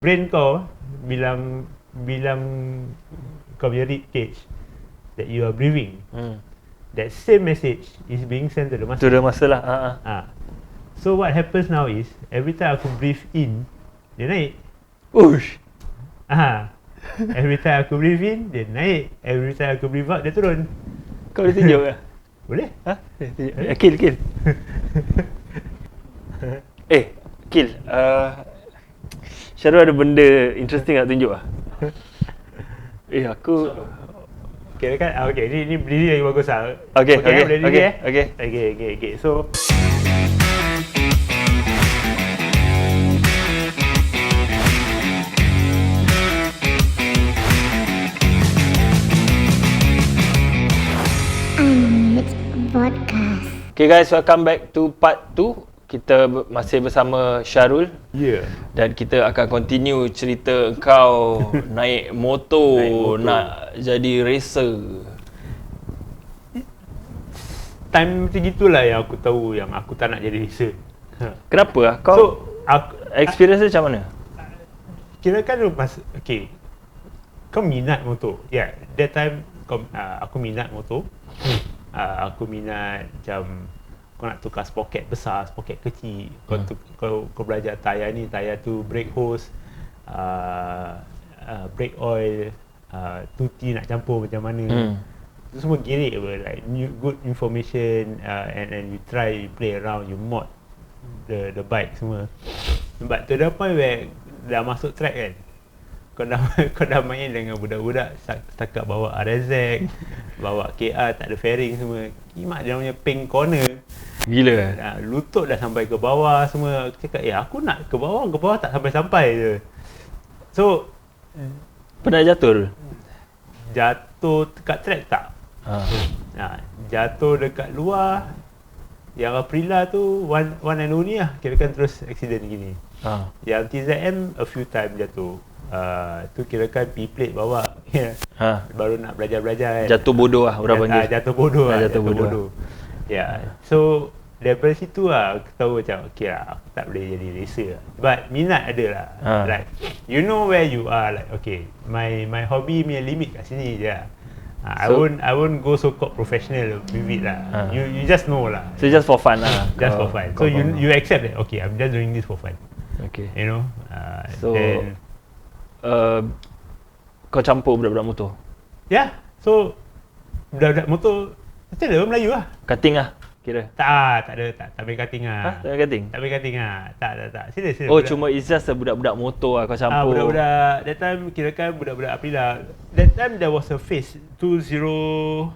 brain kau bilang kau punya rib cage that you are breathing. That same message is being sent to the muscle. To the muscle lah. So what happens now is every time aku breathe in, dia naik. Ush. Every time aku breathe in, dia naik. Every time aku breathe out, dia turun. Kau boleh tunjuk ke? Boleh? Kil. Kil. Sharul ada benda interesting nak tunjuk lah. Aku Okay kan? Okay, ni berdiri lagi bagus lah. Okay. So Podcast. Okay guys, welcome back to part 2. Kita masih bersama Sharul. Dan kita akan continue cerita kau naik motor, nak jadi racer. Time macam gitulah yang aku tahu yang aku tak nak jadi racer. Kenapa lah? Kau experience dia macam mana? Kira kan kau minat motor. That time aku minat motor. Aku minat macam kau nak tukar sprocket besar, sprocket kecil. Kau belajar tayar ni, tayar tu brake hose, brake oil, tuti nak campur macam mana. Itu semua girik apa, like good information, and you try, you play around, you mod the bike semua. But to the point where dah masuk track kan, kau dah main dengan budak-budak setakat bawa RZ, bawa KR tak ada fairing semua. Kimak dia punya pink corner. Gila. Lutut dah sampai ke bawah semua. Aku cakap, aku nak ke bawah tak sampai-sampai je. So pernah jatuh? Jatuh dekat track tak? Jatuh dekat luar. Yang Aprila tu one and only lah. Kirakan terus accident gini. Yang TZM a few time jatuh. Tu kirakan P-plate bawa. Baru nak belajar-belajar kan. Jatuh bodoh lah orang panggil. Jatuh bodoh. So daripada situ lah aku tahu macam okay lah, aku tak boleh jadi racer lah. But minat ada lah. Like you know where you are, like okay, my hobby punya limit kat sini je lah. I won't go so called professional with it lah. You just know lah. So just for fun lah. Just for fun. So you accept that okay, I'm just doing this for fun. Okay. You know. So then, kau campur budak-budak motor? So budak-budak motor macam mana Melayu lah. Cutting lah kira? Tak boleh cutting lah. Tak boleh cutting? Tak boleh cutting lah. Tak. Serius. Cuma it's just budak-budak motor lah kau campur. Budak-budak, that time kirakan budak-budak Aprila. That time there was a phase 20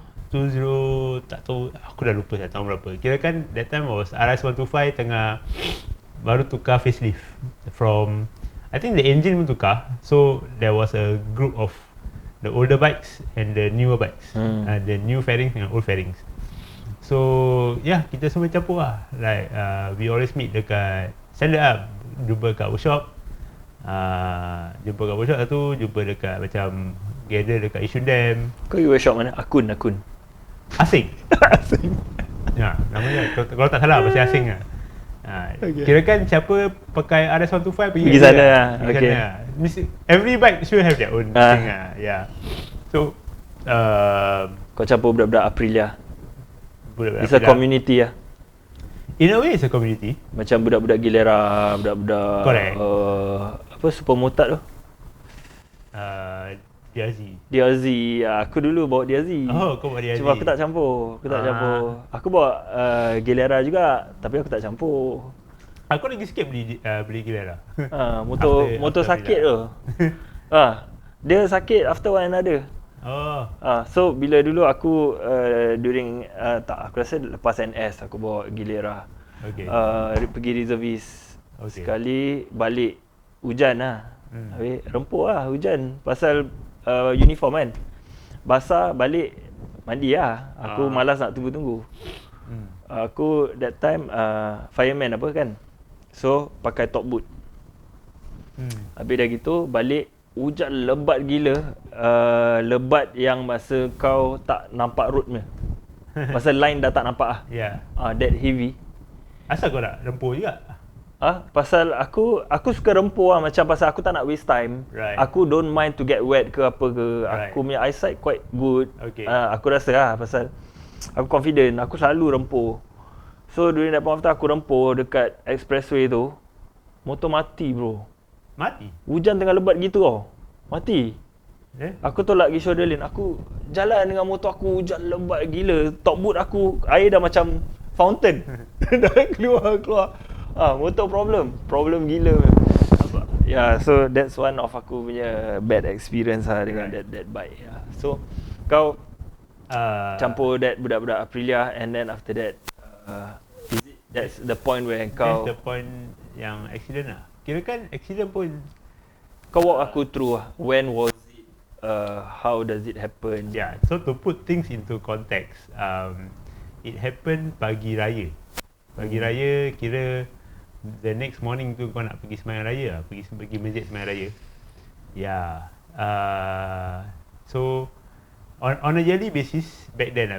tak tahu, aku dah lupa tahun berapa. Kirakan that time was RS125 tengah baru tukar facelift from, I think the engine pun tukar. So there was a group of the older bikes and the newer bikes. The new fairings dengan old fairings. So kita semua campur lah. Like we always meet dekat standard lah. Jumpa kat workshop. Jumpa dekat macam gather dekat Yishun Dam. Kau pergi workshop mana? Akun. Asing. Namanya kalau tak salah masih asing lah. Kirakan siapa pakai RS125 pergi sana lah. Okay. Every bike should have their own thing lah. So kau campur budak-budak Aprilia. It's a Aprilia. community lah. In a way it's a community. Macam budak-budak Gilera, budak-budak apa supermotard tu? DRZ. Aku dulu bawa DRZ. Kau bawa DRZ. Cuma aku tak campur. Aku bawa Gilera juga, tapi aku tak campur. Aku lagi sikit beli Gilera. Motor sakit tu. Dia sakit after one another. So bila dulu aku aku rasa lepas NS aku bawa Gilera. Pergi reservis. Sekali balik hujan lah. Habis rempuk lah hujan pasal uniform kan. Basah balik mandi lah. Aku malas nak tunggu-tunggu. Aku that time fireman apa kan. So pakai top boot. Habis dah gitu balik hujan lebat gila. Lebat yang masa kau tak nampak road punya. Masa line dah tak nampak lah. That heavy. Asal kau nak rempur juga? Pasal aku suka rempur lah, macam pasal aku tak nak waste time. Right. Aku don't mind to get wet ke apa ke. Right. Aku punya eyesight quite good. Okay. Aku rasa lah pasal aku confident, aku selalu rempur. So during that point of time aku rempur dekat expressway tu, motor mati bro. Mati? Hujan tengah lebat gitu tau. Mati. Aku tolak pergi shoulder lane. Aku jalan dengan motor aku, hujan lebat gila. Top boot aku, air dah macam fountain. Dah keluar. Motor problem gila. Yeah, so that's one of aku punya bad experience lah dengan that bike. Yeah. So kau campur that budak-budak Aprilia, and then after that that's the point where kau, that's the point yang accident lah. Kira kan accident pun kau walk aku through lah. When was it? How does it happen? Yeah, so to put things into context, it happened pagi raya. Pagi raya kira the next morning tu kau nak pergi sembahyang raya lah, pergi masjid sembahyang raya. Yeah. So on a yearly basis back then,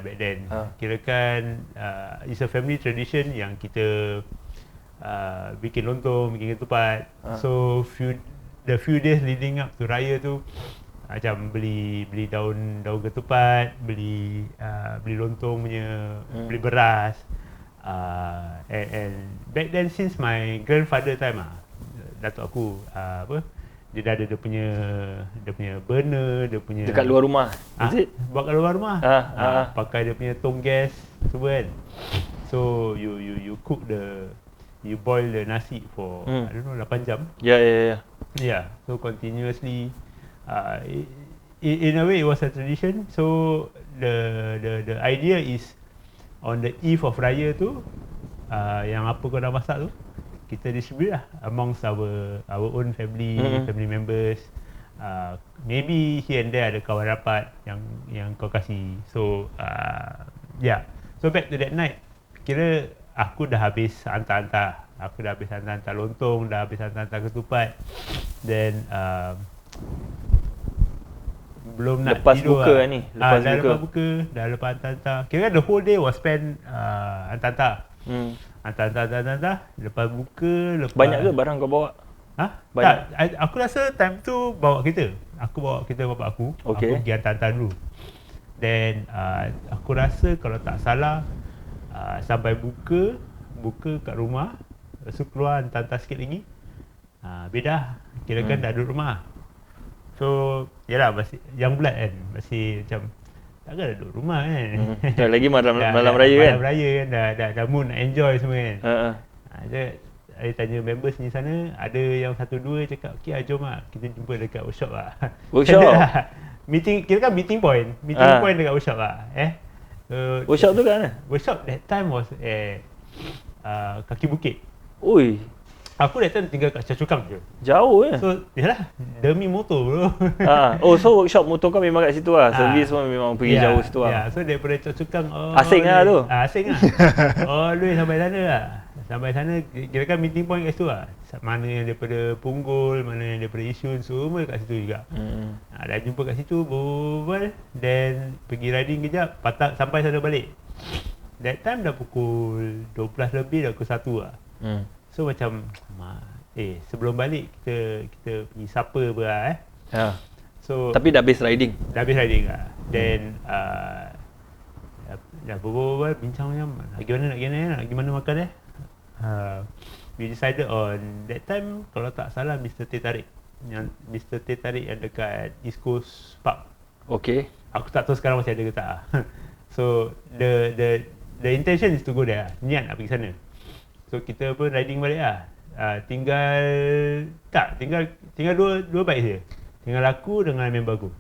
kirakan it's a family tradition yang kita bikin lontong, bikin ketupat. So the few days leading up to raya tu macam beli daun ketupat, beli lontong punya, beli beras. And back then, since my grandfather time datuk aku dia dah ada dia punya burner, dia punya dekat luar rumah. Is it? Buat kat luar rumah. Pakai dia punya tong gas semua kan. So you cook you boil the nasi for I don't know 8 jam. Yeah. Yeah, so continuously. In a way, it was a tradition. So the idea is on the eve of raya tu, yang apa kau dah masak tu, kita distribute lah amongst our own family members. Maybe here and there ada kawan rapat yang kau kasih. So yeah. So back to that night, kira aku dah habis hantar-hantar. Aku dah habis hantar-hantar lontong, dah habis hantar-hantar ketupat. Then belum nak lepas tidur buka lah. ni. Lepas buka, dah lepas hantar-hantar. Kira the whole day was spent hantar-hantar. Hantar-hantar. Lepas buka, banyak ke barang kau bawa? Banyak. Tak, aku rasa time tu bawa kereta. Aku bawa kereta bapak aku. Okay. Aku pergi hantar-hantar dulu. Then aku rasa kalau tak salah sampai buka kat rumah, lepas tu keluar hantar-hantar sikit lagi, beda. Kirakan dah duduk rumah. So yalah, masih yang bulat kan, masih macam takkan dah duduk rumah kan. Lagi malam raya kan. Malam raya kan, dah mood nak enjoy semua kan. Saya tanya members ni sana, ada yang 1-2 cakap, okey jom kita jumpa dekat workshop Workshop? Meeting, kira kan meeting point dekat workshop Workshop tu kat mana? Workshop that time was Kaki Bukit. Ui, aku that time tinggal kat Chachukang je. jauh ya. So yalah, demi motor bro. So workshop motor kau memang kat situ lah. Servis pun memang pergi jauh situ lah. So daripada Chachukang asing lah tu. Asing lah. Always sampai sana lah. Sampai sana kirakan meeting point kat situ lah. Mana yang daripada Punggol, mana yang daripada Yishun, semua kat situ juga. Dah jumpa kat situ, berbual. Then pergi riding kejap, patah sampai sana balik. That time dah pukul 12 lebih, dah pukul 1 lah. So macam sebelum balik kita pergi supper So tapi dah habis riding. Dah habis riding lah. Then dah berbual, bincang macam nak pergi mana makan we decided on that time, kalau tak salah, Mr. Teh Tarik yang dekat East Coast Park. Okay. Aku tak tahu sekarang masih ada ke tak. So the intention is to go there. Niat nak pergi sana. So kita pun riding balik lah. Tinggal dua bike je. Tinggal aku dengan member aku.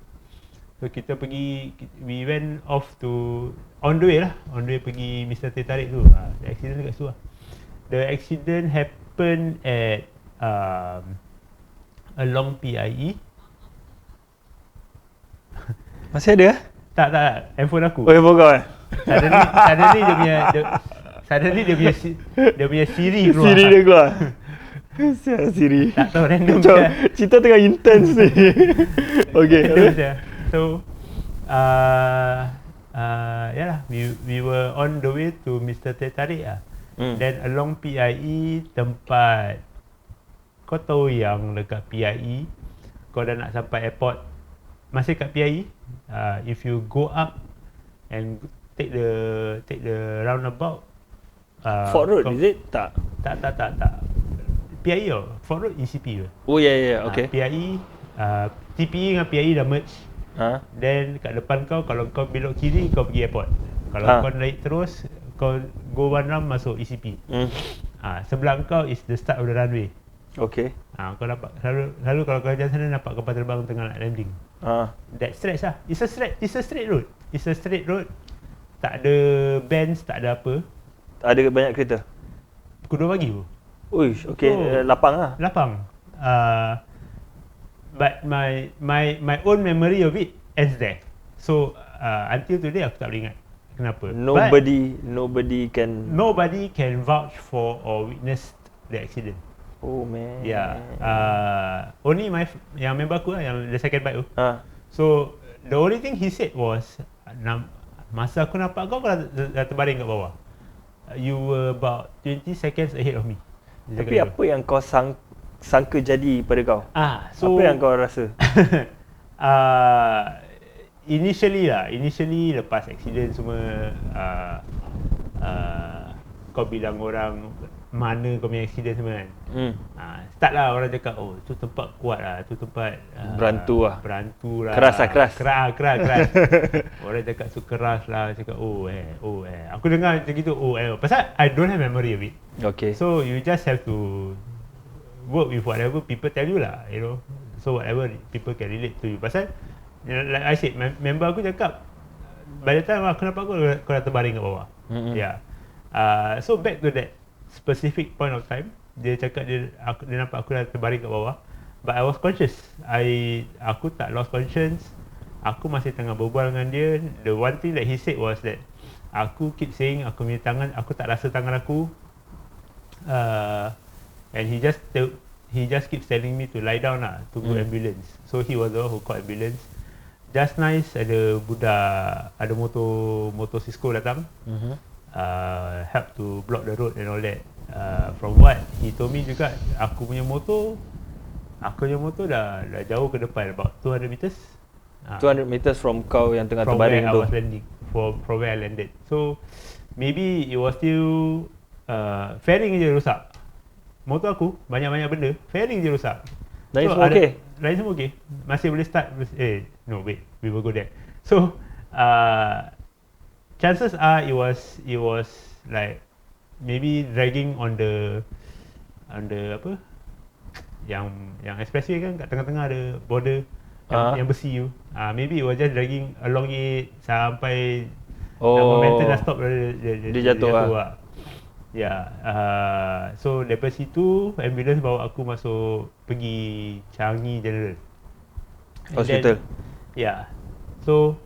So kita pergi, we went off to, on the way pergi Mr. Teh Tarik tu. The accident dekat situ lah. The accident happened at along PIE. Masih ada? Tak, handphone aku. Handphone kau Suddenly dia punya Siri keluar. Siri dia keluar. Siri. Tak tahu, random cerita tengah intense ni. Okay. So yalah, we were on the way to Mr. Teh Tarik lah. Then along PIE, tempat kau tahu yang dekat PIE, kau dah nak sampai airport, masih kat PIE, if you go up and take the roundabout, Fort Road is it? Tak. PIE tau. Fort Road ECP ke? Oh ya, okay. PIE, TPE dengan PIE dah merge. Then kat depan kau, kalau kau belok kiri, kau pergi airport. Kalau kau naik terus, kau go one round masuk ECP. Sebelah kau is the start of the runway. Okay. Kau dapat selalu kalau kau jalan sana nampak kapal terbang tengah nak landing. That stretch lah. It's a straight road. It's a straight road. Tak ada bends, tak ada apa. Ada banyak kereta. Pukul 2 pagi pun. Uish, okay. So, lapang lah. Lapang. But my own memory of it ends there. So until today aku tak boleh ingat kenapa. Nobody can vouch for or witness the accident. Oh man. Yeah. Only yang member aku lah, yang the second bike tu. So the only thing he said was, masa aku nampak kau dah terbaring kat bawah. You were about 20 seconds ahead of me. Tapi apa yang kau sangka jadi pada kau? So apa yang kau rasa? Initially lepas accident semua, kau bilang orang mana kau punya accident semua kan. Start lah orang cakap, oh tu tempat kuat lah, tu tempat berantu lah. Keras. Orang cakap tu keras lah, cakap aku dengar macam gitu, pasal I don't have memory of it. Okay. So you just have to work with whatever people tell you lah, you know. So whatever people can relate to you. Pasal like I said, member aku cakap by the time aku nampak kau dah terbaring kat bawah. Yeah. So back to that specific point of time, dia cakap dia nampak aku dah terbaring kat bawah, but I was conscious. Aku tak lost conscience. Aku masih tengah berbual dengan dia. The one thing that he said was that aku keep saying aku punya tangan, aku tak rasa tangan aku, and he just keeps telling me to lie down lah, to go ambulance. So he was the one who called ambulance. Just nice ada budak, ada motor Cisco datang, help to block the road and all that. From what he told me juga, aku punya motor dah jauh ke depan, about 200 meters. 200 meters from kau yang tengah terbaring tu. From where I was landing, from where I landed. So maybe it was still fairing je rosak. Motor aku banyak-banyak benda, fairing je rosak. Lain semua okay? Lain semua okay. Masih boleh start. No wait, we will go there. So chances are it was like maybe dragging on the apa, yang expressway kan, kat tengah-tengah ada border yang besi tu. Maybe it was just dragging along it sampai momentum dah stop, dia jatuh lah. Yeah. So daripada situ ambulance bawa aku masuk pergi Changi General Hospital. Yeah. So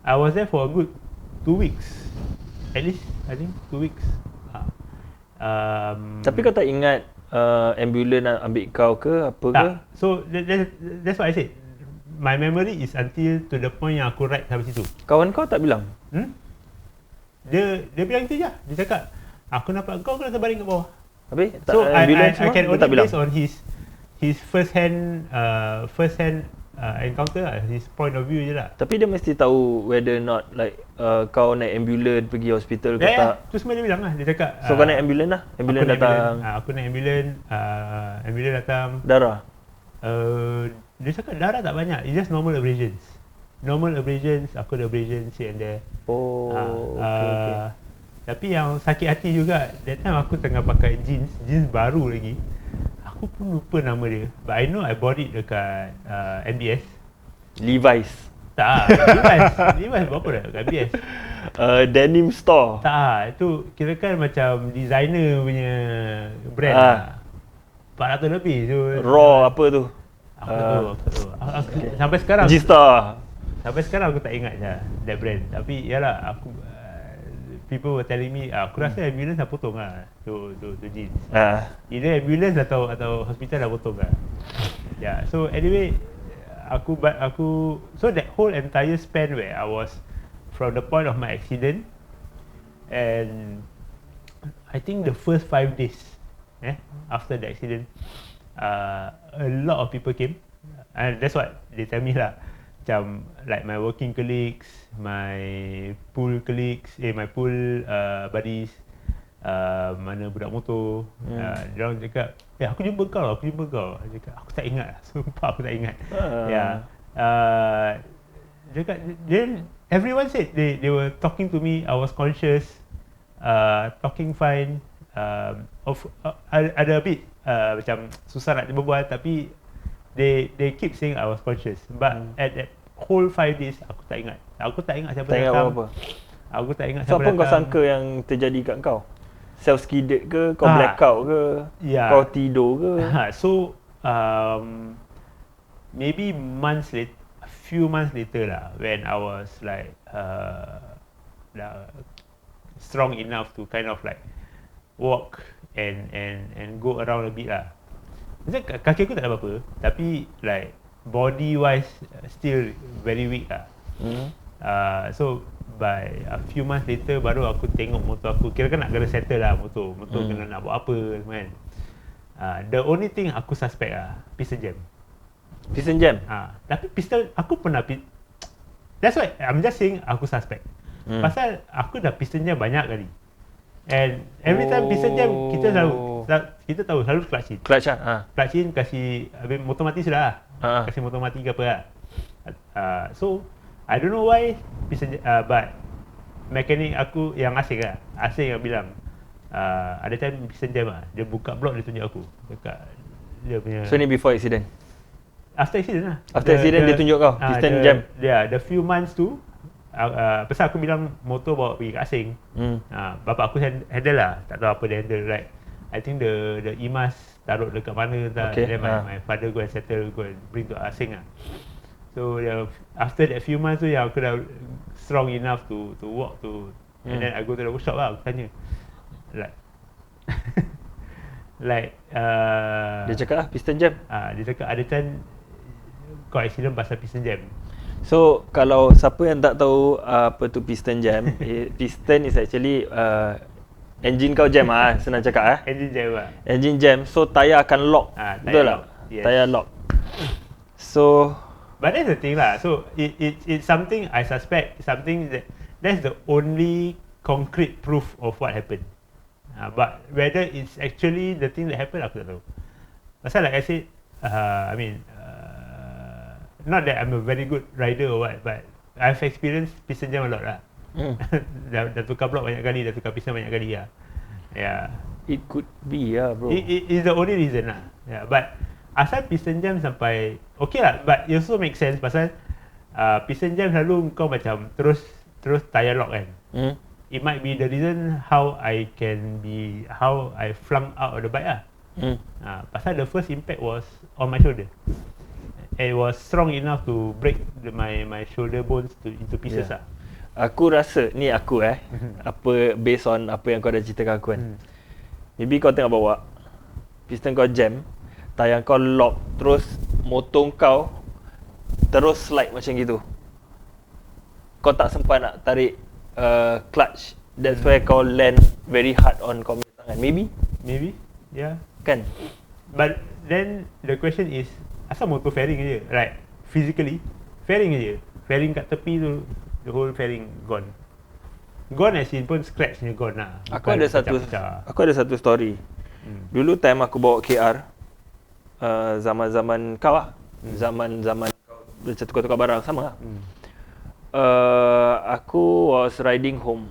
I was there for a good 2 weeks. At least I think 2 weeks. Tapi kau tak ingat ambulans nak ambil kau ke apa ke? So that's what I said. My memory is until to the point yang aku ride sampai situ. Kawan kau tak bilang? Dia bilang itu je. Dia cakap, aku nampak kau dah terbaring kat bawah. Habis So I can only bilang? based on his first hand encounter lah, his point of view je lah. Tapi dia mesti tahu whether not like kau naik ambulans pergi hospital ke tak. Tu semua dia bilang lah. Dia cakap, so kau naik ambulans lah? Ambulans datang? Aku naik ambulans, ambulans datang. Darah? Dia cakap darah tak banyak, it's just normal abrasions. Aku ada abrasions here and there. Okay. Tapi yang sakit hati juga, that time aku tengah pakai jeans baru lagi. Aku pun lupa nama dia, but I know I bought it dekat MBS. Levi's? Tak, Levi's berapa dah dekat MBS? Denim store? Tak, itu kira kan macam designer punya brand lah. 400 lebih tu. Raw apa tu? Aku tak tahu. Sampai sekarang G-Star? Sampai sekarang aku tak ingat je that brand. Tapi yalah, aku people were telling me, aku rasa ambulance dah potong lah tu jeans. Either ambulance atau hospital dah potong lah. Yeah, so anyway, aku so that whole entire span where I was from the point of my accident and I think the first 5 days after the accident, a lot of people came, and that's what they tell me lah. Macam like my working colleagues, my pool colleagues, my pool buddies, mana budak motor, dia orang cakap, aku jumpa kau. Aku cakap, aku tak ingat lah. Sumpah aku tak ingat. Dia cakap, then everyone said they were talking to me. I was conscious, talking fine. Ada a bit macam susah nak berbual, tapi they keep saying I was conscious. But at that whole 5 days aku tak ingat. Aku tak ingat siapa datang. Apa. Aku tak ingat siapa siapa datang. Kau sangka yang terjadi kat kau? Self-skidded ke? Kau blackout ke? Kau tidur ke? So maybe a few months later lah, when I was like strong enough to kind of like walk and go around a bit lah. Macam kaki aku tak ada apa-apa, tapi like body wise still very weak lah. So by a few months later baru aku tengok motor aku, kira kan nak kena settle lah motor kena nak buat apa kan. The only thing aku suspect lah piston jam. Tapi piston aku pernah that's why I'm just saying aku suspect. Pasal aku dah piston jam banyak kali. And every time piston jam kita tahu selalu clutch in. Clutch in kasi motor mati sudah lah. Kasi motor mati ke apa lah. So I don't know why piston but mekanik aku yang asing yang bilang ada time piston jam lah. Dia buka blok, dia tunjuk aku dekat dia punya. So ni before accident? After accident lah. After accident dia tunjuk kau piston jam. The few months tu pasal aku bilang motor bawa pergi kat asing. Bapak aku handle lah, tak tahu apa dia handle, right. I think the IMAS taruh dekat mana tak. Then my father go and settle, go and bring to asing lah. So after that few months tu yang aku dah strong enough to walk to, and then I go to the workshop lah, aku tanya like dia cakap piston jam. Dia cakap ada time kau accident pasal piston jam. So kalau siapa yang tak tahu apa tu piston jam, piston is actually engine kau jam senang cakap engine jam. So tayar akan lock. Betul tak? Yes. Tayar lock. So but that's the thing lah. So it's something I suspect, something that's the only concrete proof of what happened. But whether it's actually the thing that happened, aku tak tahu. Pasal like I said, not that I'm a very good rider or what, but I've experienced piston jam a lot lah. dah tukar blok banyak kali, dah tukar piston banyak kali lah. Yeah. It could be bro. It is the only reason lah. Yeah, but asal piston jam sampai okay lah, but it also makes sense pasal piston jam selalu kau macam terus tayar lock kan. It might be the reason how I flung out of the bike lah. Pasal the first impact was on my shoulder. It was strong enough to break my shoulder bones into pieces lah. Aku rasa ni aku apa based on apa yang kau dah ceritakan aku kan. Maybe kau tengah bawa piston kau jam, tayar kau lock, terus motor kau terus slide macam gitu. Kau tak sempat nak tarik clutch. That's why kau land very hard on kau punya tangan. Maybe, yeah. Kan? But then the question is, asal motor fairing je, right? Physically fairing je. Fairing kat tepi tu, the whole fairing gone as in pun scratch ni gone lah. Aku ada satu story. Dulu time aku bawa KR, zaman-zaman kau lah. Zaman kau macam tukar-tukar barang sama lah. Aku was riding home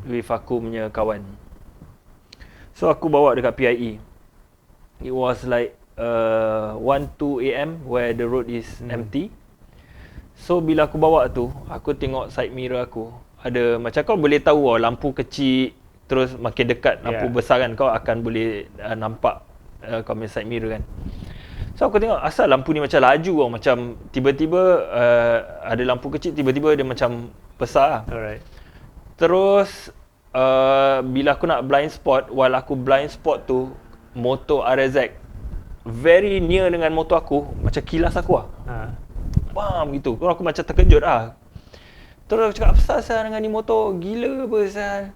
with aku punya kawan. So aku bawa dekat PIE. It was like 1-2 AM where the road is empty. So bila aku bawa tu, aku tengok side mirror aku ada macam, kau boleh tahu lampu kecil terus makin dekat lampu besar kan, kau akan boleh nampak kau punya side mirror kan. So aku tengok asal lampu ni macam laju macam tiba-tiba ada lampu kecil, tiba-tiba dia macam besar. Alright. Terus bila aku nak blind spot, while aku blind spot tu, motor RZ very near dengan motor aku, macam kilas aku bam gitu. Aku macam terkejut Terus aku cakap, apa sah dengan ni motor? Gila apa sah?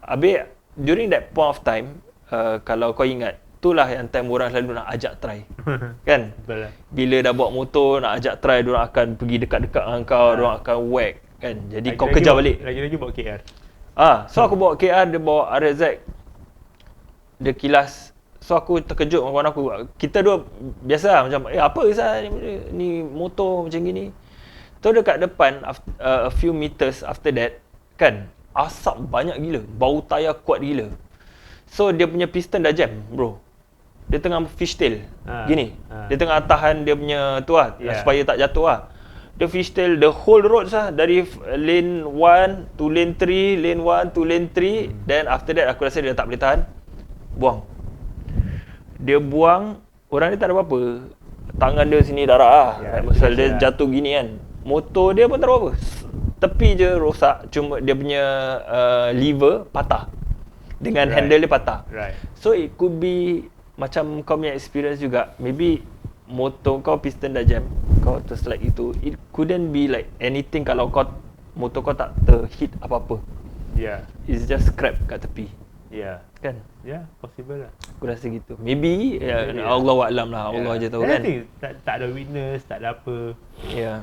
Habis during that point of time, kalau kau ingat, itulah yang time orang selalu nak ajak try. Kan? Betul lah. Bila dah bawa motor nak ajak try, diorang akan pergi dekat-dekat dengan kau, diorang akan whack kan. Jadi kau kejar balik. Lagi-lagi bawa KR. So aku bawa KR, dia bawa RZ. Dia kilas. So aku terkejut dengan kawan aku. Kita dua biasa lah, macam apa kisah ni motor macam gini. So dekat depan a few meters after that kan, asap banyak gila, bau tayar kuat gila. So dia punya piston dah jam, bro. Dia tengah fishtail gini. Dia tengah tahan dia punya tu lah, supaya tak jatuh lah. Dia fishtail the whole road sah, dari lane 1 to lane 3, lane 1 to lane 3. Then after that aku rasa dia tak boleh tahan, buang. Dia buang, orang ni tak ada apa-apa. Tangan dia sini darah lah. Pasal dia jatuh gini kan. Motor dia pun tak ada apa-apa. Tepi je rosak, cuma dia punya lever patah. Dengan handle dia patah. So it could be macam kau punya experience juga. Maybe motor kau piston dah jam, kau terslide itu. It couldn't be like anything kalau kau motor kau tak terhit apa-apa. It's just scrap kat tepi. Kan? Possible lah. Aku rasa gitu. Maybe Allah a'lam lah. Allah je tahu kan. Tak ada witness, tak ada apa.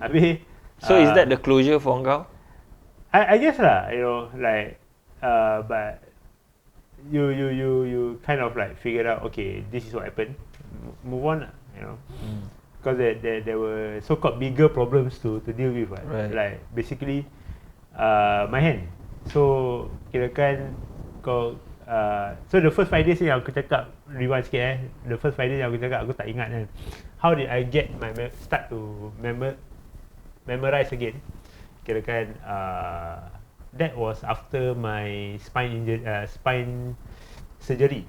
Habis so is that the closure for kau? I guess lah, you know, like but you kind of like figure out, okay, this is what happened. Move on lah, you know. Because there were so-called bigger problems to deal with, right? Like basically my hand. So kirakan kau so the first 5 days ni yang aku cakap, rewind sikit the first 5 days yang aku cakap aku tak ingat kan. How did I get my start to memorize again? Kirakan that was after my spine surgery.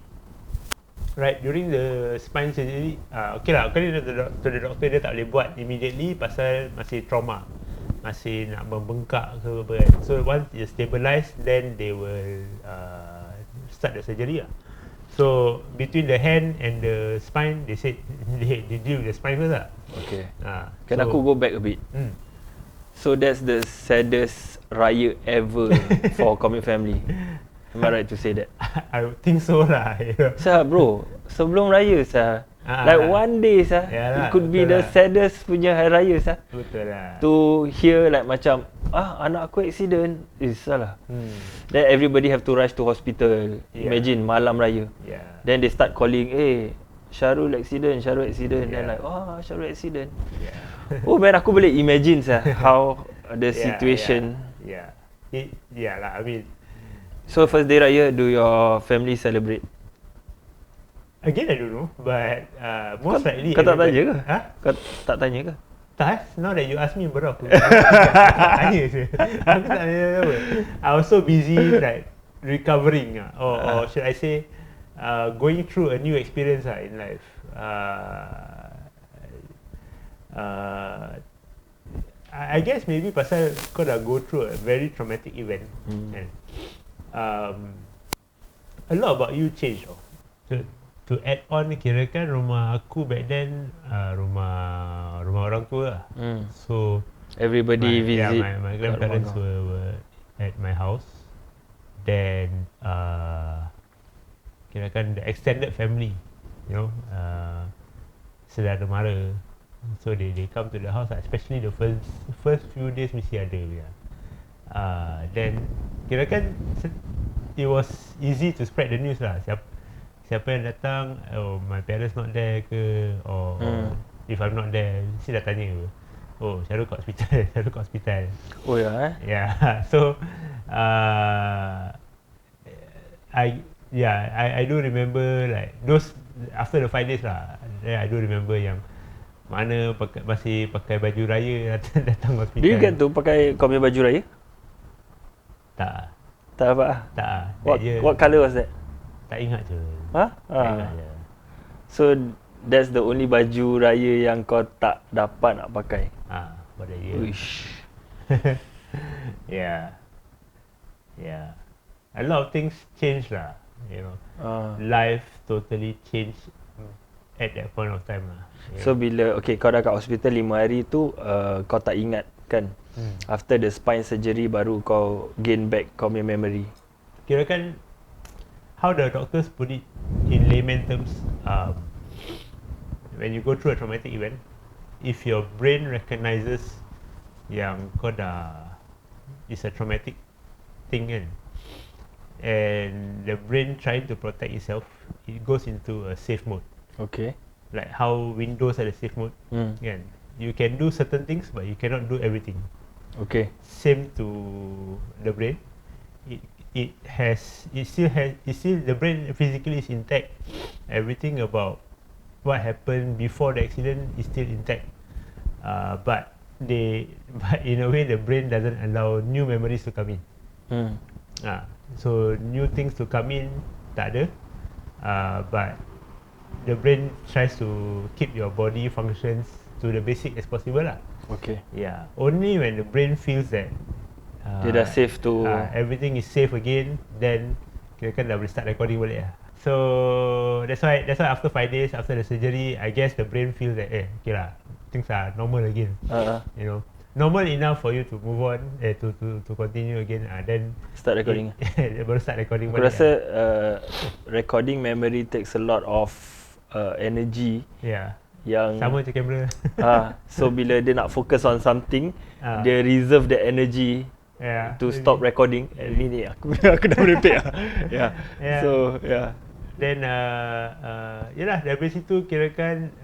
Right, during the spine surgery, okay lah, to the doctor dia tak boleh buat immediately pasal masih trauma, masih nak membengkak ke apa kan. So once it stabilize, then they will start the surgery lah. So between the hand and the spine, they said they deal with the spine first lah. Okay. Can aku go back a bit? So that's the saddest raya ever for Comic Family. Am I right to say that? I think so lah. Sah bro, sebelum raya sah, like one day sah, it could be the saddest punya hari raya sah. Betul lah. To hear like macam anak aku accident, salah. Then everybody have to rush to hospital. Imagine malam raya. Then they start calling, Sharul accident. Then like, Sharul accident. Oh man, aku boleh imagine sah how the situation. Lah, I mean. So first day raya, do your family celebrate? Again, I don't know, but most likely. Kau tak tanya ke? Kau tak tanya ke? Tak, now that you ask me, baru aku tanya je. Aku tak tanya apa. I was so busy like recovering or should I say going through a new experience in life. I guess maybe pasal kau dah go through a very traumatic event and a lot about you change. To add on, kirakan rumah aku back then rumah orang tua lah. So everybody visit. My grandparents were at my house. Then kirakan the extended family, you know, saudara mara. So they come to the house, especially the first few days mesti ada ya. Then kirakan it was easy to spread the news lah. Siapa yang datang, my parents not there ke, or if I'm not there, mesti dah tanya ke, Sharul kat hospital. Oh ya So I do remember like those after the 5 days lah. I do remember yang mana masih pakai baju raya datang hospital. Do you get to pakai kau punya baju raya? Tak apa. Tak. What colour was that? Tak ingat je. Tak ingat je. So that's the only baju raya yang kau tak dapat nak pakai. Pada year. Uish. Yeah. A lot of things change lah, you know. Life totally changed at that point of time lah. Yeah. So bila kau dah kat hospital 5 hari tu, kau tak ingat kan? After the spine surgery baru kau gain back kau punya memory. Kirakan how the doctors put it in layman terms, when you go through a traumatic event, if your brain recognizes yang kau dah it's a traumatic thing kan, and the brain trying to protect itself, it goes into a safe mode. Okay. Like how Windows ada safe mode kan, you can do certain things but you cannot do everything. Okay. Same to the brain. It still the brain physically is intact. Everything about what happened before the accident is still intact. But in a way the brain doesn't allow new memories to come in. So new things to come in tak ada. But the brain tries to keep your body functions to the basic as possible lah. Okay. Yeah. Only when the brain feels that dia dah safe to everything is safe again, then kira kan dah boleh start recording balik lah. So that's why after 5 days after the surgery, I guess the brain feels that okay lah, things are normal again. You know, normal enough for you to move on, to continue again. Then start recording. Baru start recording aku balik. Rasa recording memory takes a lot of energy. Yeah. Yang sama macam kamera. So bila dia nak focus on something, dia reserve the energy to stop recording. Ni aku dah merepek lah. So then yalah dari situ kirakan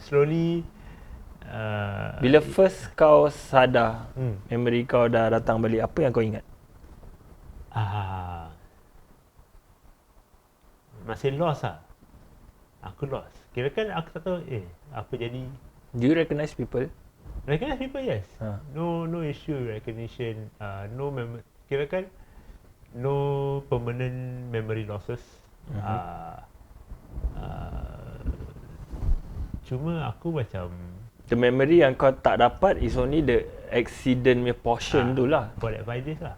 slowly bila first kau sadar memory kau dah datang balik, apa yang kau ingat? Masih lost lah. Aku lost. Kirakan aku tak tahu apa jadi. Do you recognize people? Recognize people, yes. No issue recognition. Kirakan no permanent memory losses. Cuma aku macam the memory yang kau tak dapat is only the accident punya portion tu lah. For that 5 days lah.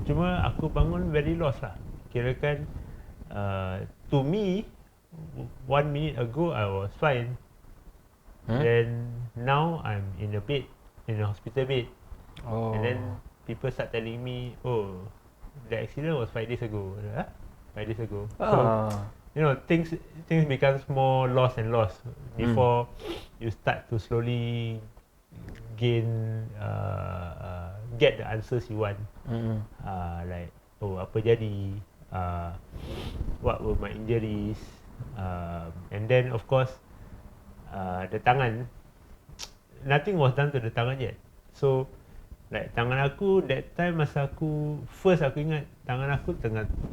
Cuma aku bangun very lost lah. Kirakan to me 1 minute ago I was fine. Then now I'm in a bed, in a hospital bed. And then people start telling me, the accident was 5 days ago. 5 days ago. So, you know, things becomes more lost and lost before you start to slowly gain get the answers you want. Like apa jadi, what were my injuries, and then of course the tangan, nothing was done to the tangan yet. So like tangan aku that time masa aku first, aku ingat tangan aku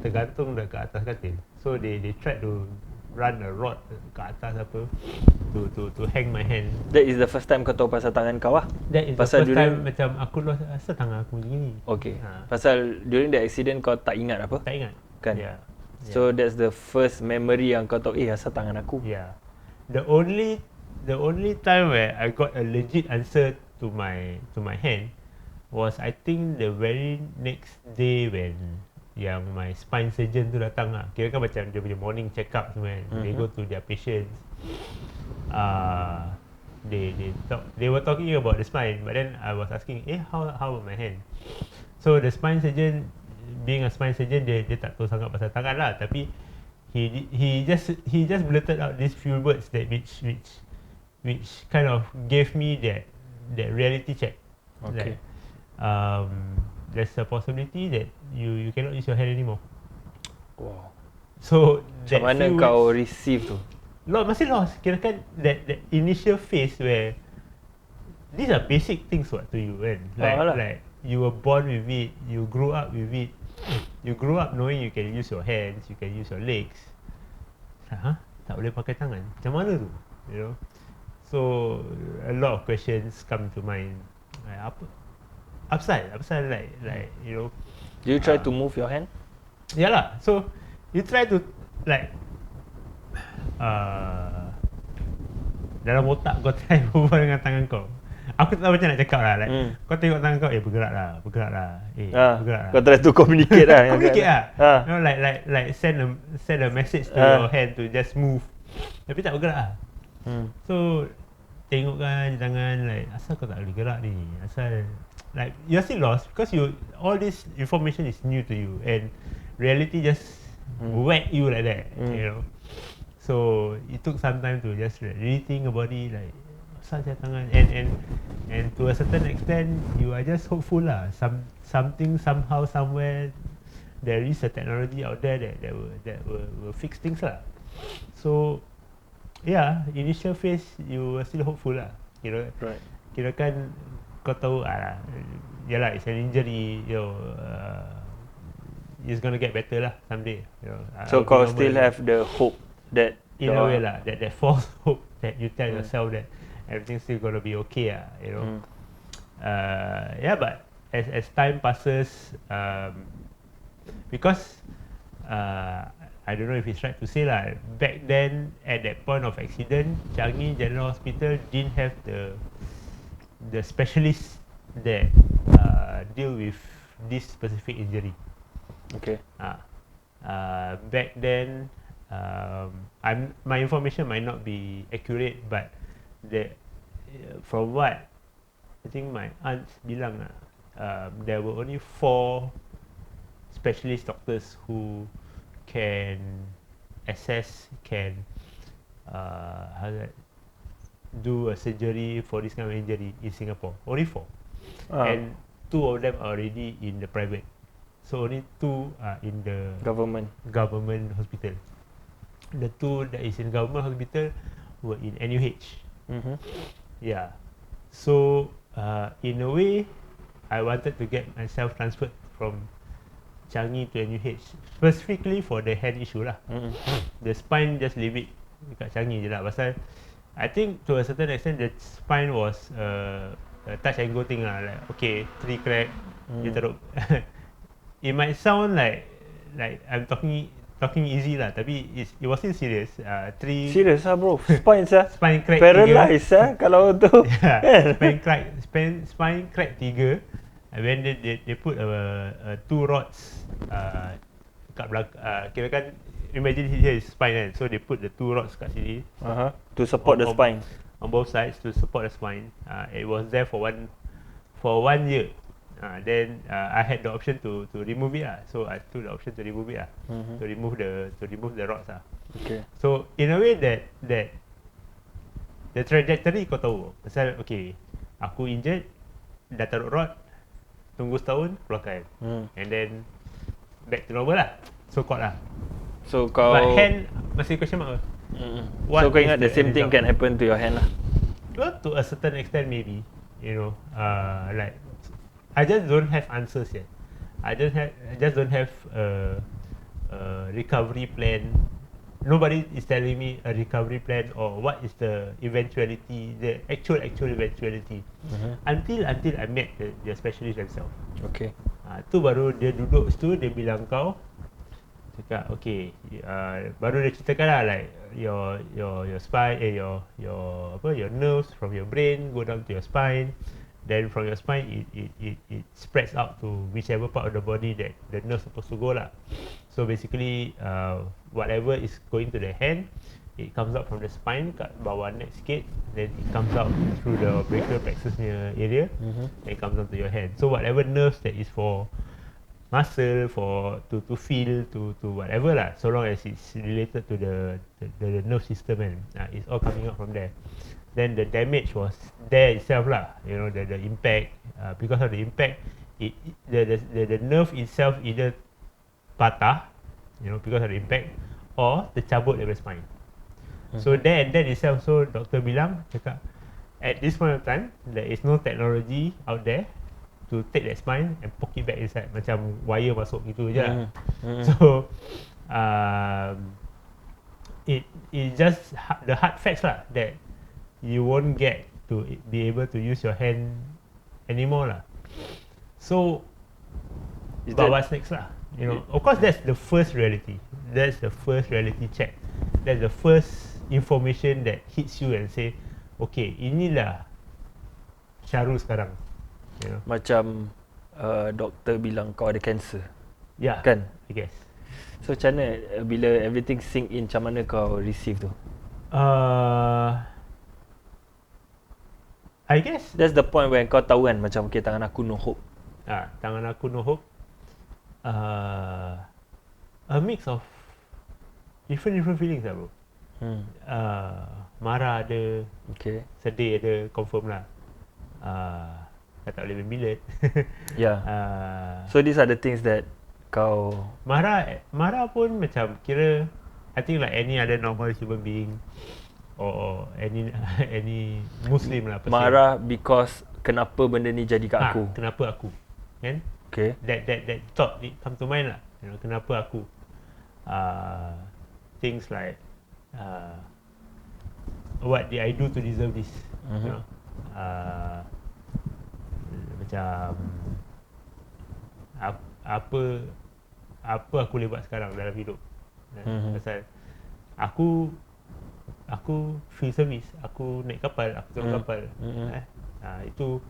tergantung dekat atas katil. So they tried to run a rod ke atas apa to hang my hand. That is the first time kau tahu pasal tangan kau lah? That is pasal the first time macam aku rasa tangan aku macam ni. Okay. Pasal during the accident kau tak ingat apa? Tak ingat. Kan? Yeah. So that's the first memory yang kau tahu asal tangan aku. Yeah. The only time where I got a legit answer to my hand was I think the very next day when yang my spine surgeon tu datang lah. Kira kan macam dia punya morning check up semua kan. They go to their patients. They were talking about the spine, but then I was asking, how about my hand? So the spine surgeon, being a spine surgeon, dia tak tahu sangat pasal tangan lah, tapi he just blurted out these few words that which kind of gave me that reality check. Okay. Like, there's a possibility that you cannot use your hand anymore. Wow. So macam mana kau receive tu? Masih lost. Kirakan that initial phase where these are basic things what to you kan. Like you were born with it, you grew up with it. You grew up knowing you can use your hands, you can use your legs. Tak boleh pakai tangan. Macam mana tu? You know. So a lot of questions come to mind. Like apa? Upside like you know. Do you try to move your hand? Yalah. So you try to like dalam otak kau try berbual dengan tangan kau. Aku tak tahu macam nak cakap lah. Like, kau tengok tangan kau, bergerak lah. Bergerak lah. Kau try to communicate lah. Communicate lah. You know, like send a message to your hand to just move. Tapi tak bergerak lah. So tengok kan tangan, like asal kau tak boleh gerak ni? Asal like you're still lost because all this information is new to you and reality just whack you like that, you know. So it took some time to just really think about it, like such a Tangan, and to a certain extent, you are just hopeful lah. Something somehow somewhere there is a technology out there that will fix things lah. So yeah, initial phase you were still hopeful lah. Right. Kira kan kau tahu yalah, it's an injury, it's gonna get better lah someday. So kau still have the hope that in a way lah, that false hope that you tell yourself that everything's still gonna be okay lah, yeah, but as time passes, because I don't know if it's right to say lah, back then at that point of accident, Changi General Hospital didn't have the specialists that deal with this specific injury. Okay. Back then, my information might not be accurate, but from what I think my aunts bilang, there were only 4 specialist doctors who can assess, do a surgery for this kind of injury in Singapore. Only 4, and 2 of them are already in the private, so only 2 are in the government hospital. The 2 that is in government hospital were in NUH. Yeah, so in a way, I wanted to get myself transferred from Changi to NUH specifically for the hand issue lah. The spine, just leave it dekat Changi je lah, pasal I think to a certain extent the spine was a touch and go thing lah, like okay, 3 crack, you taruh. It might sound like I'm talking easy lah, tapi it was still serious. 3 serious lah bro, spine crack, paralyzed kalau tu. Yeah, spine crack 3, and then they put 2 rods kat belakang, kira kan imagine here is spine kan, so they put the 2 rods kat sini to support the spine on both sides to support the spine. It was there for 1 year. Then I had the option to remove it lah, so I took the option to remove it lah, to remove the rods lah. Okay. So in a way that the trajectory kau tahu, pasal okay, aku injured, dah taruh rod, tunggu setahun keluarkan, and then back to normal lah, so called lah. So kau, but hand masih question mark. So kau ingat the same thing can happen to your hand lah? Well, to a certain extent maybe, like I just don't have answers yet. I just don't have a recovery plan. Nobody is telling me a recovery plan or what is the eventuality, the actual eventuality, until I met the specialist themselves. Okay. Tu baru dia duduk situ, dia bilang kau, cakap okay, baru dia ceritakan lah, like your spine, your nerves from your brain go down to your spine, then from your spine it spreads out to whichever part of the body that the nerve supposed to go lah. So basically whatever is going to the hand, it comes out from the spine kat bawah neck sikit, then it comes out through the brachial plexus area, then it comes down to your hand. So whatever nerves that is for muscle, for to feel, to whatever lah, so long as it's related to the nerve system, and it's all coming out from there. Then the damage was there itself lah, the impact, because of the impact, the nerve itself either patah, because of the impact, or tercabut dari spine. So there and then itself, so doktor bilang, cakap, at this point of time, there is no technology out there to take that spine and poke it back inside, macam wire masuk gitu je lah. So it just the hard facts lah, that you won't get to be able to use your hand anymore lah. So but what's next lah? Of course that's the first reality. That's the first reality check. That's the first information that hits you and say, okay, inilah Sharul sekarang. Macam doktor bilang kau ada cancer. Yeah, kan? I guess. So macam mana bila everything sink in, macam mana kau receive tu? I guess that's the point where kau tahu kan, macam okay, tangan aku no hope. Tangan aku no hope. A mix of different feelings lah bro. Marah ada, sedih ada, confirm lah. Kau tak boleh main bilet. So these are the things that kau marah pun macam kira I think like any other normal human being or any Muslim lah. Marah because kenapa benda ni jadi kat aku? Kenapa aku? Kan? That thought it come to mind lah. You know, kenapa aku? Things like what did I do to deserve this? You know? Macam apa aku boleh buat sekarang dalam hidup. Pasal aku free service, aku naik kapal, aku turun kapal. Itu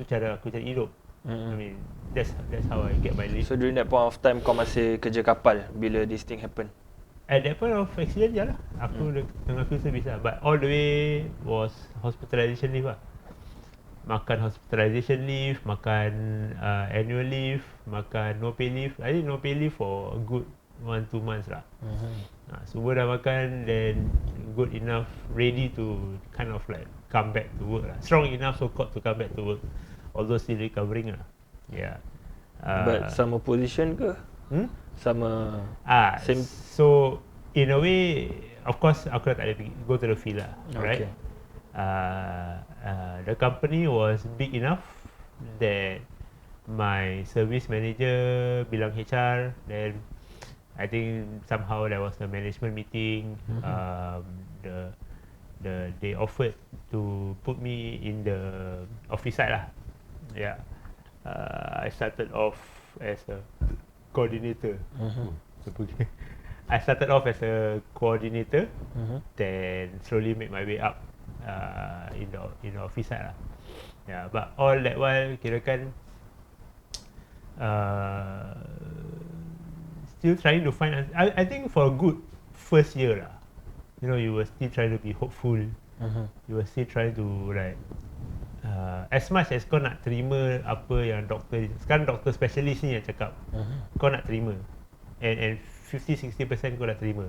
cara aku cari hidup. I mean that's how I get my living. So during that point of time kau masih kerja kapal bila this thing happen? At that point of accident je lah. Aku tengah free service lah. But all the way was hospitalization leave lah. Makan hospitalization leave, makan annual leave, makan no pay leave. I think no pay leave for a good 1-2 months lah. Semua dah makan, then good enough, ready to kind of like come back to work lah. Strong enough so called to come back to work, although still recovering lah. Yeah. But sama position ke? Sama same. So in a way, of course aku tak ada go to the field lah, right? The company was big enough that my service manager bilang HR, then I think somehow there was a management meeting. They offered to put me in the office side lah. Yeah. I started off as a coordinator. I started off as a coordinator, then slowly make my way up in the office side lah. Yeah, but all that while kirakan still trying to find. I think for a good first year lah, you know, you were still trying to be hopeful. You were still trying to like as much as kau nak terima apa yang doktor sekarang, doktor specialist ni yang cakap kau nak terima, and 50-60% kau dah terima,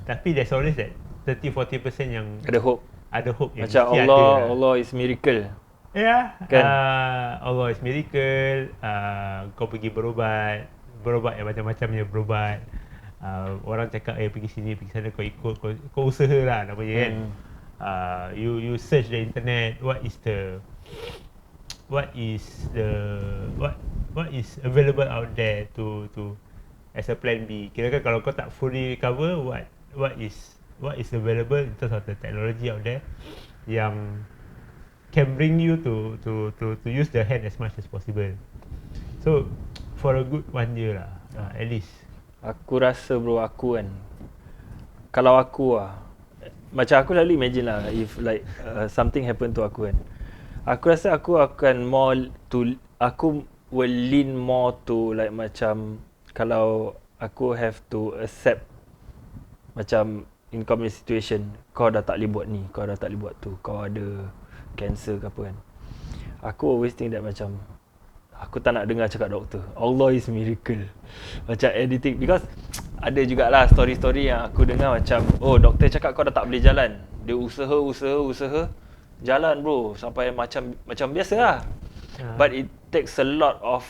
tapi there's always that 30-40% yang ada hope yang macam Allah is miracle. Kan? Allah is miracle. Kau pergi berubat yang macam-macamnya berubat. Orang cakap pergi sini pergi sana, kau ikut, kau usaha lah namanya kan. You search the internet, what is available out there to as a plan B. Kira-kira kalau kau tak fully recover, what is available in terms of the technology out there yang can bring you to use the hand as much as possible. So for a good 1 year lah, at least. Aku rasa bro, aku kan, kalau aku macam aku selalu imagine lah, if like something happen to aku kan, aku rasa aku akan aku will lean more to like macam kalau aku have to accept macam in common situation, kau dah tak boleh buat ni, kau dah tak boleh buat tu, kau ada cancer ke apa kan. Aku always think that macam aku tak nak dengar cakap doktor Allah is miracle macam anything, because ada jugalah story-story yang aku dengar macam doktor cakap kau dah tak boleh jalan, dia usaha jalan bro sampai macam biasa lah. But it takes a lot of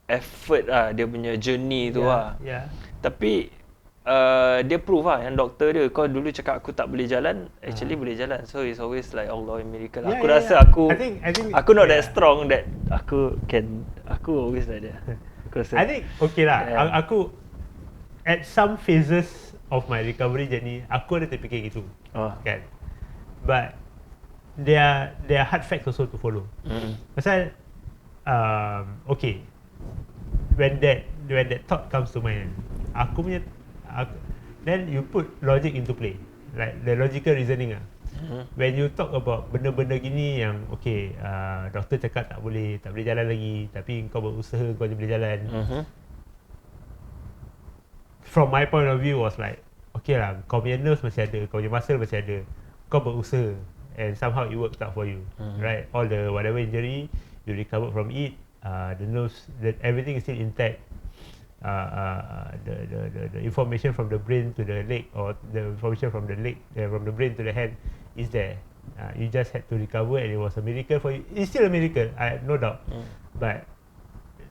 effort lah, dia punya journey tu lah. Tapi dia prove lah yang doktor dia, kau dulu cakap aku tak boleh jalan, actually boleh jalan. So it's always like Allah miracle. Aku rasa aku not that strong that aku always like that. I think okay lah. Aku at some phases of my recovery journey, aku ada terfikir gitu, kan. But there are hard facts also to follow. Pasal okay, when that thought comes to mind, then you put logic into play, like the logical reasoning lah. When you talk about benda-benda gini yang okay, doktor cakap tak boleh jalan lagi, tapi kau berusaha, kau boleh jalan. From my point of view was like, okay lah, kau punya nerves masih ada, kau punya muscle masih ada, kau berusaha, and somehow it worked out for you, right? All the whatever injury, you recovered from it, the nerves, everything is still intact. the information from the brain to the leg, or the information from the leg from the brain to the hand is there. You just had to recover, and it was a miracle for you. It's still a miracle, I no doubt. But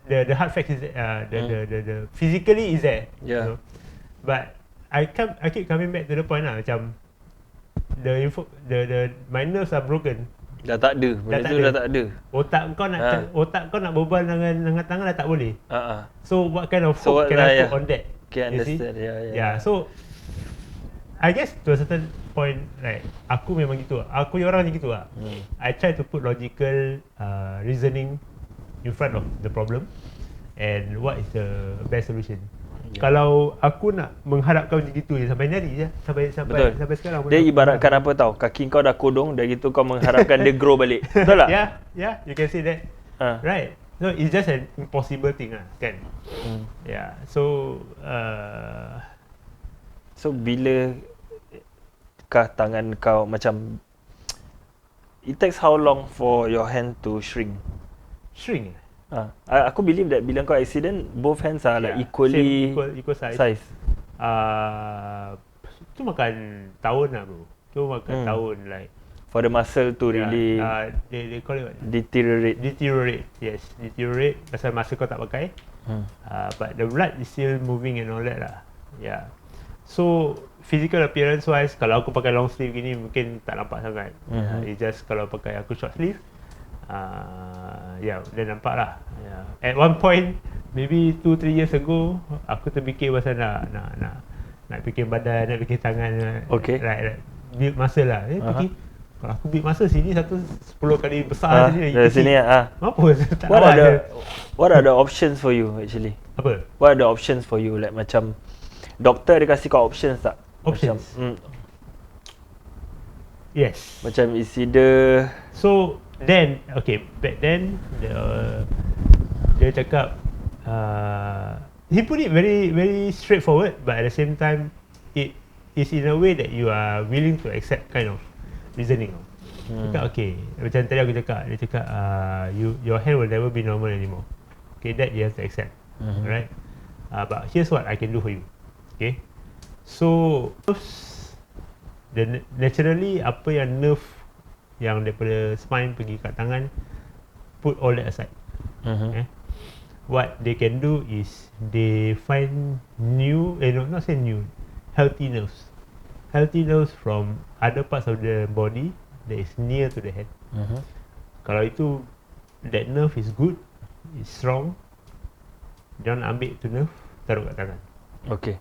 the hard fact is the physically is there. Yeah. You know? But I keep coming back to the point lah, macam the my nerves are broken. Dah tak ada. Benda tu dah tak ada. Otak kau nak berbual dengan tangan dah tak boleh. So what kind of So hope can I put on that? Can understand. Yeah. So I guess to a certain point, like aku memang gitu. Aku yang orang ni gitu lah. I try to put logical reasoning in front of the problem and what is the best solution. Kalau aku nak mengharapkan macam gitu je sampai ni je, sampai sekarang. Dia ibaratkan apa tahu, kaki kau dah kodong, dah gitu kau mengharapkan dia grow balik. Betul tak? Yeah, you can say that. Right. So it's just an impossible thing lah, kan? Yeah. So bila kah tangan kau macam, it takes how long for your hand to shrink? Aku believe that bila kau accident, both hands are like equally equal size. Tu makan tahun lah bro. Tu makan tahun, like for the muscle to really they call it what? Deteriorate. Yes, deteriorate pasal masa kau tak pakai. But the blood is still moving and all that lah. Yeah. So physical appearance wise, kalau aku pakai long sleeve gini mungkin tak nampak sangat. It's just kalau pakai aku short sleeve, dia nampak lah. At one point, maybe 2-3 years ago, aku terfikir pasal nak bikin badan, nak bikin tangan, like build muscle lah. Fikir, kalau aku build muscle sini 10 kali besar sini apa? What are the options for you actually? Apa? What are the options for you? Like macam doktor dia kasih kau options tak? Options? Yes. Macam is either, so then, back then dia cakap, he put it very very straightforward, but at the same time it is in a way that you are willing to accept kind of reasoning. Cakap macam tadi aku cakap, dia cakap your hand will never be normal anymore. That you have to accept. Right? But here's what I can do for you. So naturally apa yang nerve yang daripada spine pergi kat tangan, put all that aside. What they can do is they find not say new, healthy nerves from other parts of the body that is near to the head. Kalau itu, that nerve is good, is strong, jangan ambil tu nerve, taruh kat tangan. Okay,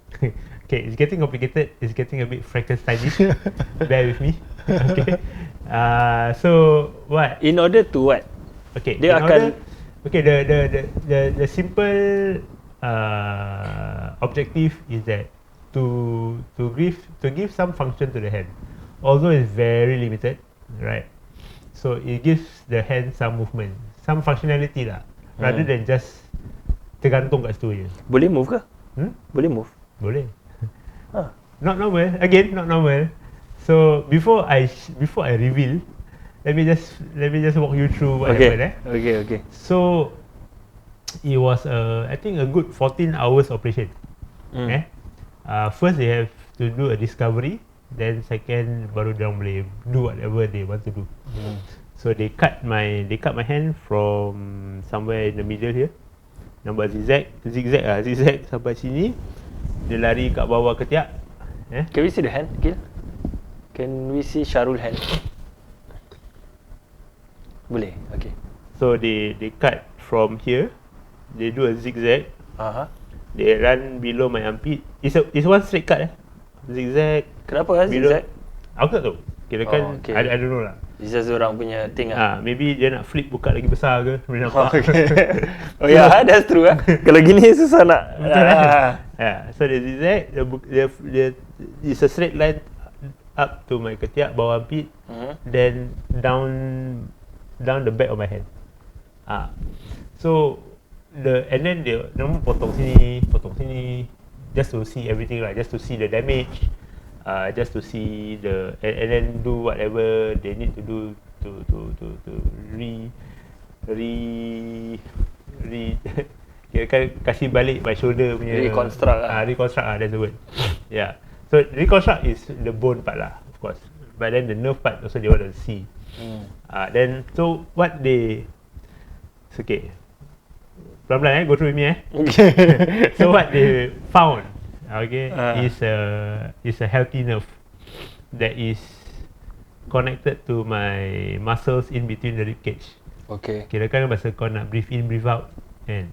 it's getting complicated. It's getting a bit Frankensteinish. Bear with me. So what? In order to what? The simple objective is that to give some function to the hand, although it's very limited, right? So it gives the hand some movement, some functionality lah, rather than just tergantung kat situ je. Boleh move ke? Boleh move? Boleh. Not normal. Again, not normal. So before I reveal, let me just walk you through what happened. Okay. So it was I think a good 14 hours operation. First they have to do a discovery, then second baru dia boleh do whatever they want to do. So they cut my hand from somewhere in the middle here. Nampak zigzag sampai sini. Dia lari kat bawah ketiak. Can we see the hand, Gil? Can we see Sharul hand? Boleh, okay. So they cut from here. They do a zigzag. They run below my armpit. It's one straight cut. Zigzag. Kenapa zigzag? Aku tak tahu. Kirakan I don't know lah. It's just orang punya thing lah. Maybe dia nak flip buka lagi besar ke. Boleh nampak. That's true lah. Kalau gini susah nak. So the zigzag, it's a straight line up to my ketiak, bawah armpit, then down the back of my hand. So and then dia potong sini, just to see everything, right? Just to see the damage. Just to see and then do whatever they need to do to Kira kan kasih balik my shoulder punya reconstruct reconstruct that's the word. Yeah. So reconstruct is the bone part lah, of course. But then the nerve part also they want to see. Then so what they okay. Pelan-pelan go through with me So what they found is a healthy nerve that is connected to my muscles in between the rib cage. Okay. Kira kan masa kau nak breathe in, breathe out, and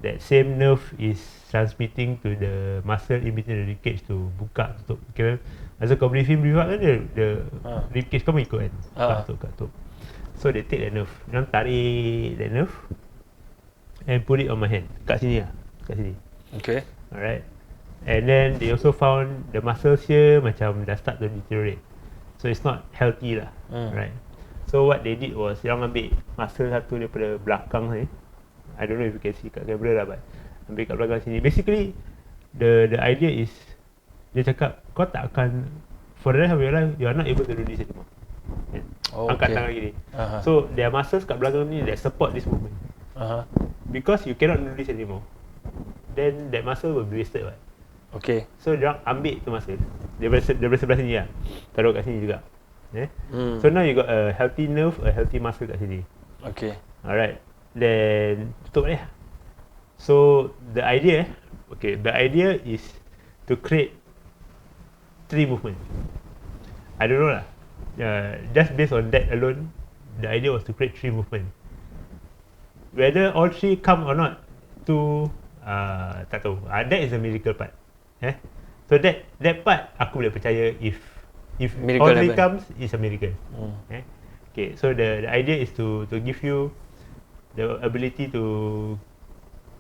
that same nerve is transmitting to the muscle in between the rib cage to buka, tutup. Kira masa kau breathe in, breathe out kan the rib cage kau ikut kan, buka, tutup. So they take that nerve, diorang tarik that nerve and put it on my hand, kat sini lah, kat sini. Okay. Alright. And then they also found the muscles here macam dah start to deteriorate. So it's not healthy lah, right? So what they did was diorang ambil muscle satu daripada belakang ni. I don't know if you can see kat kamera lah, but ambil kat belakang sini. Basically, the idea is dia cakap kau tak akan, for the rest of your life, you are not able to do this anymore. Angkat tangan gini. So there are muscles kat belakang ni that support this movement. Because you cannot do this anymore, then that muscle will be wasted, right? Okay. So diorang ambil tu muscle daripada sebelah sini lah, taruh kat sini juga. So now you got a healthy nerve, a healthy muscle kat sini. Okay. Alright. Then tutup balik. So the idea is to create 3 movement. I don't know lah. Just based on that alone, the idea was to create 3 movement. Whether all 3 come or not, tu tak tahu. That is a miracle part. So that part aku boleh percaya if miracle all 3 comes, it's a miracle. Okay, so the idea is to give you the ability to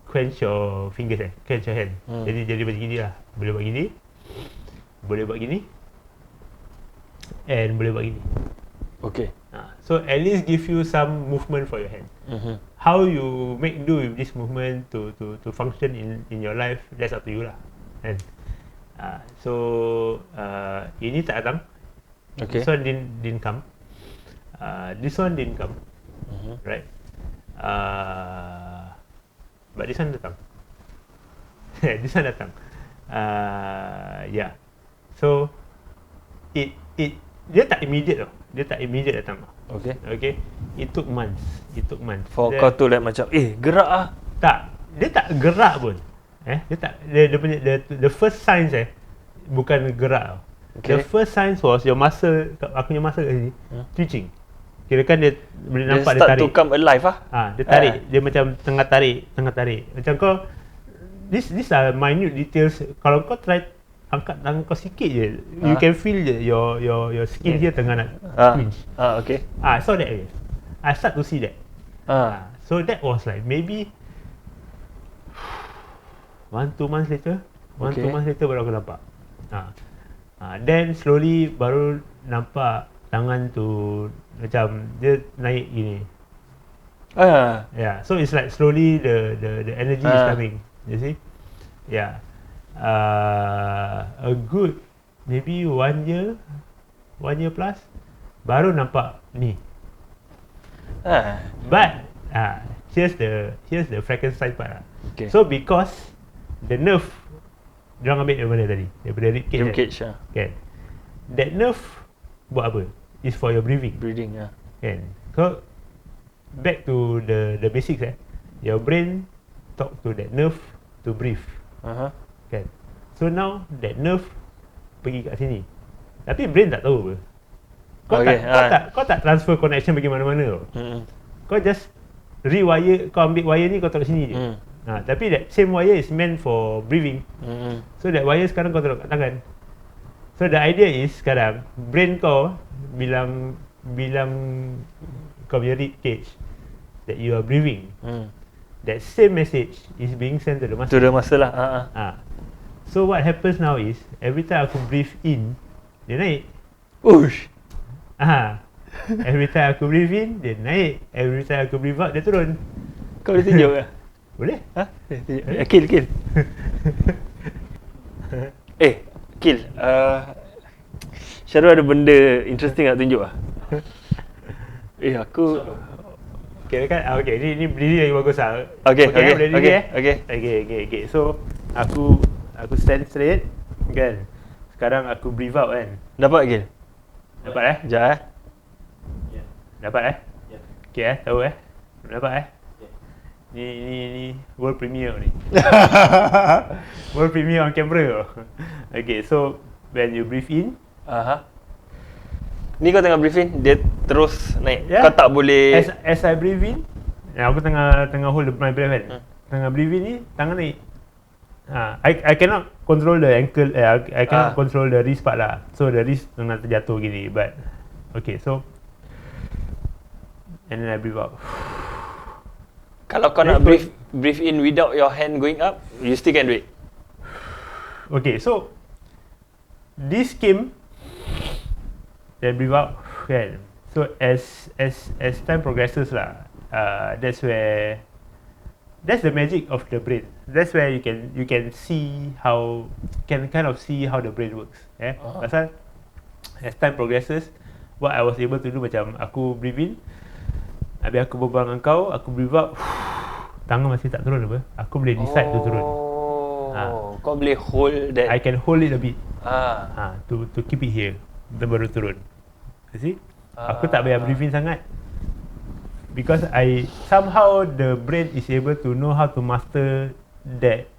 quench your fingers, quench your hand. Jadi macam gini lah. Boleh buat gini, boleh buat gini, and boleh buat gini. Okay. So at least give you some movement for your hand. How you make do with this movement to function in your life, that's up to you lah. And ini tak datang. Okay. This one didn't come. This one didn't come. Right. But this one datang. This one datang. Yeah. So dia tak immediate tau. Dia tak immediate datang. Okay. It took months. For kau tu like macam gerak ah. Tak. Dia tak gerak pun. Dia punya the first signs bukan gerak tau. The first signs was your muscle, aku punya muscle kat sini twitching. Kira kan dia boleh nampak dia tarik. Dia start to come alive ah. Dia tarik. Dia macam tengah tarik. Macam kau, these are minute details. Kalau kau try angkat tangan kau sikit je, you can feel your skin here tengah nak twitch. Okay. I saw that. I start to see that. So that was like maybe 1-2 months later. 1-2 months later baru aku nampak. Then slowly baru nampak tangan tu macam dia naik gini. Yeah, so it's like slowly the energy is coming. You see? Yeah. A good maybe 1 year plus baru nampak ni. But here's the Frankenstein part lah. Okay. So because the nerve diorang ambil dari mana tadi? Daripada rib cage. Kan? That nerve buat apa? Is for your breathing. Kan? So back to the basics your brain talk to that nerve to breathe. Kan? So now that nerve pergi kat sini. Tapi brain tak tahu apa. Kau tak transfer connection bagi mana-mana tau. Kau just rewire, kau ambil wire ni kau taruh sini je. Tapi that same wire is meant for breathing. So that wire sekarang kau taruh kat tangan. So the idea is sekarang brain kau bilang kau punya rib cage that you are breathing. That same message is being sent to the muscle. To the muscle lah. So what happens now is every time aku breathe in, dia naik. Ush. Every time aku breathe in, dia naik. Every time aku breathe out, dia turun. Kau boleh tunjuk ke? Boleh? Kil. Kil. Sharul ada benda interesting nak tunjuk lah. Aku Kirakan okey, ni berdiri lagi bagus lah. Okay. So aku stand straight kan. Sekarang aku breathe out kan. Dapat Gil? Dapat Sekejap Dapat Okay tahu Dapat Ni world premiere ni. World premiere on camera. Okay, so when you breathe in, ni kau tengah briefing, dia terus naik. Kau tak boleh as I breathe in, aku tengah hold my breath kan. Tengah breathe in ni, tangan naik. I cannot control the ankle, I cannot control the wrist part lah. So the wrist tengah terjatuh gini. But okay, so and then I breathe out. Kalau kau nak breathe in without your hand going up, you still can do it. Okay, so this came, then breathe out kan. So as time progresses lah, that's the magic of the brain. That's where you can see how the brain works. Pasal as time progresses, what I was able to do macam aku breathe in, habis aku berbual dengan kau, aku breathe out, tangan masih tak turun apa. Aku boleh decide to turun. Kau boleh hold that. I can hold it a bit. To keep it here. Then baru turun. You see? Aku tak payah breathe in sangat. Because somehow the brain is able to know how to master that.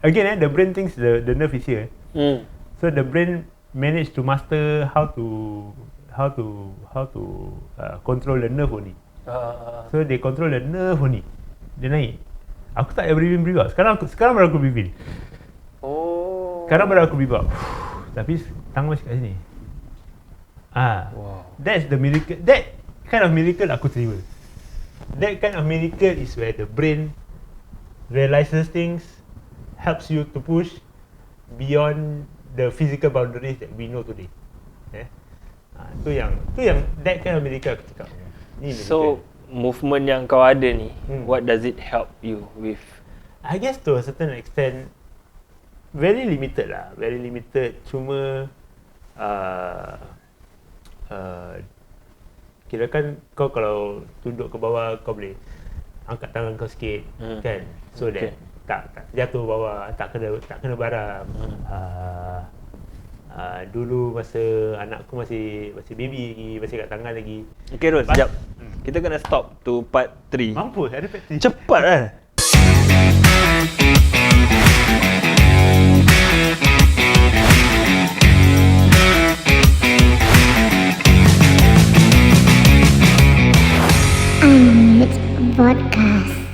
Again, the brain thinks the nerve is here. So the brain managed to master how to control the nerve only. So they control the nerve only. Dia naik. Aku tak payah breathe out. Sekarang baru aku breathe in. Sekarang baru aku breathe out. Tapi tangan masih kat sini. Wow. That's the miracle. That kind of miracle aku terima. That kind of miracle is where the brain realizes things, helps you to push beyond the physical boundaries that we know today. Tu yang that kind of miracle aku cakap. Ni miracle. So movement yang kau ada ni, what does it help you with? I guess to a certain extent very limited lah. Very limited. Cuma kirakan kau kalau duduk ke bawah, kau boleh angkat tangan kau sikit, kan, so that tak jatuh bawah, tak kena barang. Dulu masa anakku masih baby lagi, masih kat tangan lagi. Okay Rul, sekejap. Kita kena stop to part 3. Mampu ada part 3. Cepat kan?